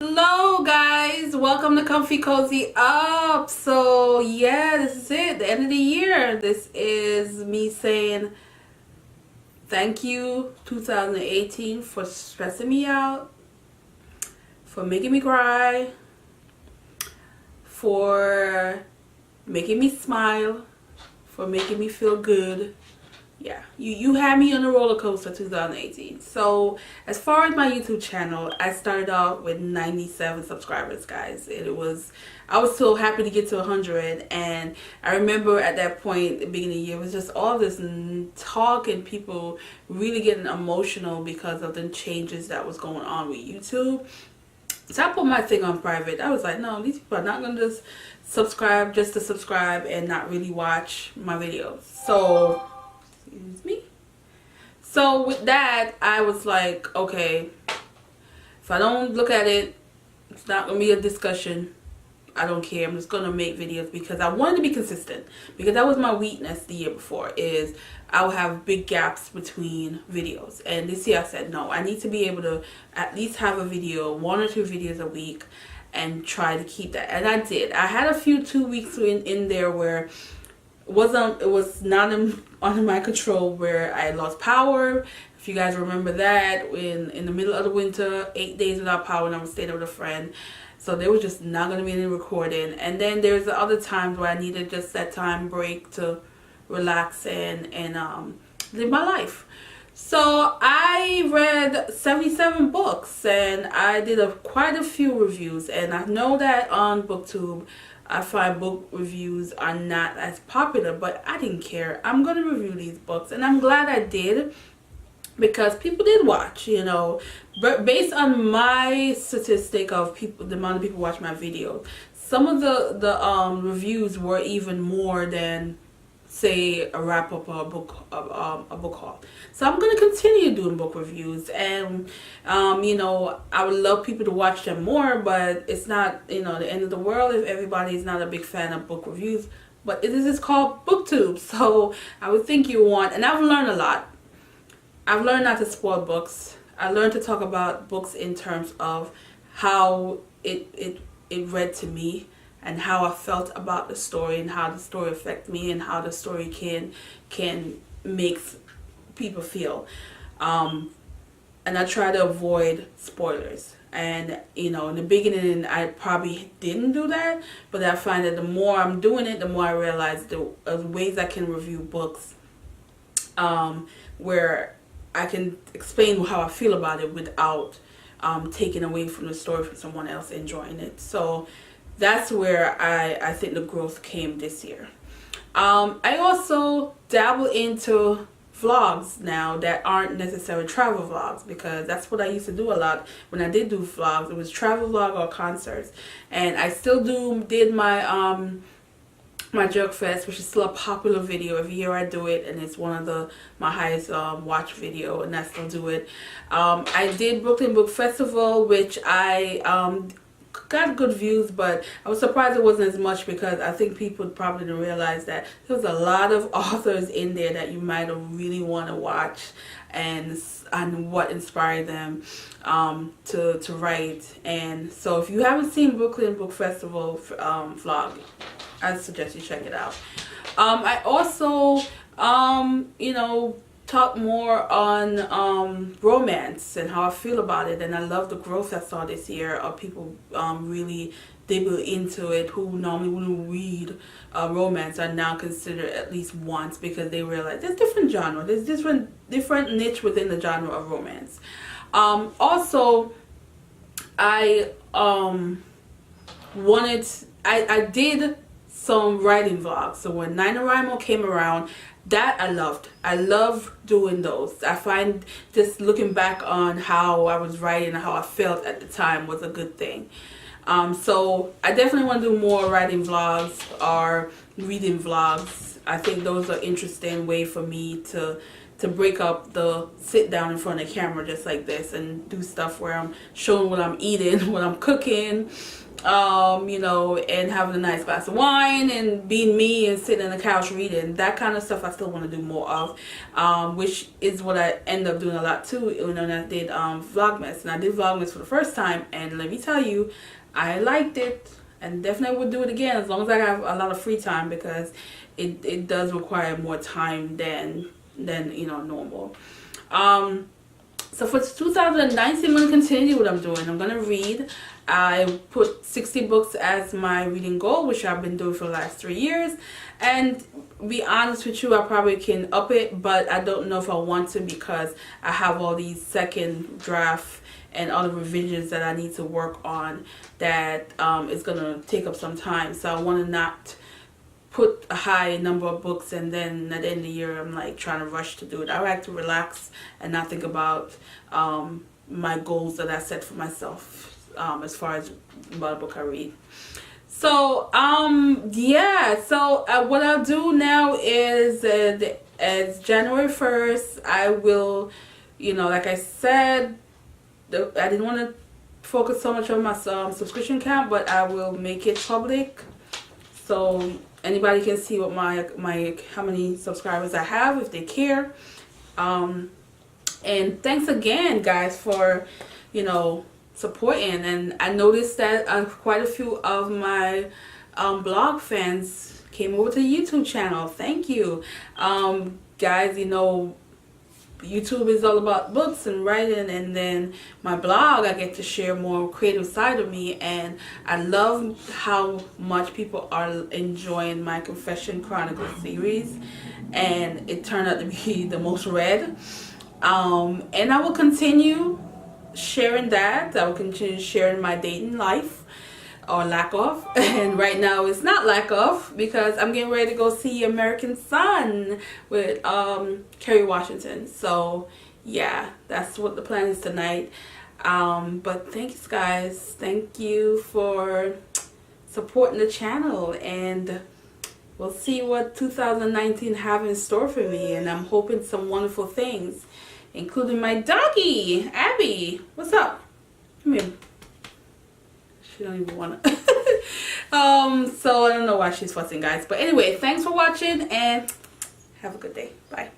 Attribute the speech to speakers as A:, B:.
A: Hello guys, welcome to Comfy Cozy Up. So yeah, this is it, the end of the year. This is me saying thank you 2018 for stressing me out, for making me cry, for making me smile, for making me feel good. Yeah, you had me on a roller coaster 2018. So as far as my YouTube channel, I started out with 97 subscribers, guys. I was so happy to get to 100, and I remember at that point at the beginning of the year, it was just all this talk and people really getting emotional because of the changes that was going on with YouTube. So I put my thing on private. I was like, no, these people are not going to just subscribe just to subscribe and not really watch my videos. So excuse me. So with that, I was like, okay, if I don't look at it, it's not gonna be a discussion. I don't care. I'm just gonna make videos because I wanted to be consistent, because that was my weakness the year before, is I would have big gaps between videos. And this year I said, no, I need to be able to at least have a video, 1 or 2 videos a week, and try to keep that. And I did. I had a few 2 weeks in there where it was not under my control, where I lost power. If you guys remember that, in the middle of the winter, 8 days without power, and I was staying with a friend, so there was just not going to be any recording. And then there's the other times where I needed just that time break to relax and live my life. So I read 77 books, and I did quite a few reviews. And I know that on Booktube I find book reviews are not as popular, but I didn't care. I'm going to review these books, and I'm glad I did, because people did watch, you know. But based on my statistic of people, the amount of people watch my videos, some of the reviews were even more than, say, a wrap up or a book haul. So I'm going to continue doing book reviews, and you know, I would love people to watch them more, but it's not, you know, the end of the world if everybody's not a big fan of book reviews. But it is called Booktube, so I would think you want. And I've learned a lot. I've learned not to spoil books. I learned to talk about books in terms of how it read to me, and how I felt about the story, and how the story affected me, and how the story can make people feel. And I try to avoid spoilers. And you know, in the beginning I probably didn't do that, but I find that the more I'm doing it, the more I realize the ways I can review books, where I can explain how I feel about it without taking away from the story from someone else enjoying it. So that's where I think the growth came this year. I also dabble into vlogs now that aren't necessarily travel vlogs, because that's what I used to do a lot when I did do vlogs. It was travel vlog or concerts, and I still did my my Jerk Fest, which is still a popular video. Every year I do it, and it's one of my highest watch video, and I still do it. I did Brooklyn Book Festival, which I got good views, but I was surprised it wasn't as much, because I think people probably didn't realize that there was a lot of authors in there that you might really want to watch, and what inspired them to write. And so if you haven't seen Brooklyn Book Festival vlog, I suggest you check it out. I also you know, talk more on romance and how I feel about it, and I love the growth I saw this year of people really digging into it, who normally wouldn't read romance are now considered at least once, because they realize there's different genre, there's different niche within the genre of romance. Also, I did some writing vlogs. So when NaNoWriMo came around, that I loved. I love doing those. I find just looking back on how I was writing and how I felt at the time was a good thing. So I definitely want to do more writing vlogs or reading vlogs. I think those are interesting way for me to break up the sit down in front of the camera just like this, and do stuff where I'm showing what I'm eating, what I'm cooking, you know, and having a nice glass of wine and being me and sitting on the couch reading. That kind of stuff I still want to do more of, which is what I end up doing a lot too when I did Vlogmas. And I did Vlogmas for the first time, and let me tell you, I liked it, and definitely would do it again as long as I have a lot of free time, because it does require more time than you know, normal. So for 2019, I'm going to continue what I'm doing. I'm going to read. I put 60 books as my reading goal, which I've been doing for the last 3 years. And be honest with you, I probably can up it, but I don't know if I want to, because I have all these second draft and other revisions that I need to work on that is going to take up some time. So I want to not put a high number of books and then at the end of the year I'm like trying to rush to do it. I like to relax and not think about my goals that I set for myself as far as what book I read. So yeah, so what I'll do now is as January 1st I will, you know, like I said, I didn't want to focus so much on my subscription count, but I will make it public so anybody can see what my how many subscribers I have if they care. And thanks again, guys, for, you know, supporting. And I noticed that quite a few of my blog fans came over to the YouTube channel. Thank you, guys. You know, YouTube is all about books and writing, and then my blog I get to share more creative side of me, and I love how much people are enjoying my Confession Chronicles series, and it turned out to be the most read. And I will continue sharing that. I will continue sharing my dating life, or lack of, and right now it's not lack of, because I'm getting ready to go see American Son with Kerry Washington. So yeah, that's what the plan is tonight. But thanks, guys. Thank you for supporting the channel, and we'll see what 2019 have in store for me. And I'm hoping some wonderful things, including my doggy Abby. What's up? Come here. She don't even want to. So I don't know why she's fussing, guys. But anyway, thanks for watching, and have a good day. Bye.